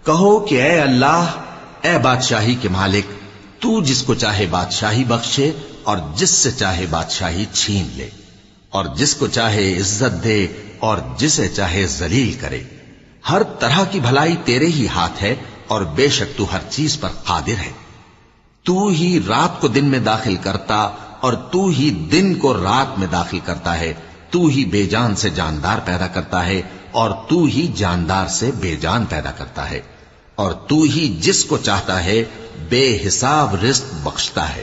कहो कि ए अल्लाह, ए बादशाही के मालिक, तू जिसको चाहे बादशाही बख्शे और जिससे चाहे बादशाही छीन ले, और जिसको चाहे इज्जत दे और जिसे चाहे जलील करे। हर तरह की भलाई तेरे ही हाथ है और बेशक तू हर चीज पर कादिर है। तू ही रात को दिन में दाखिल करता और तू ही दिन को रात में दाखिल करता है। तू ही बेजान से जानदार पैदा करता है और तू ही जानदार से बेजान पैदा करता है, और तू ही जिसको चाहता है बेहिसाब रिज्क बख्शता है।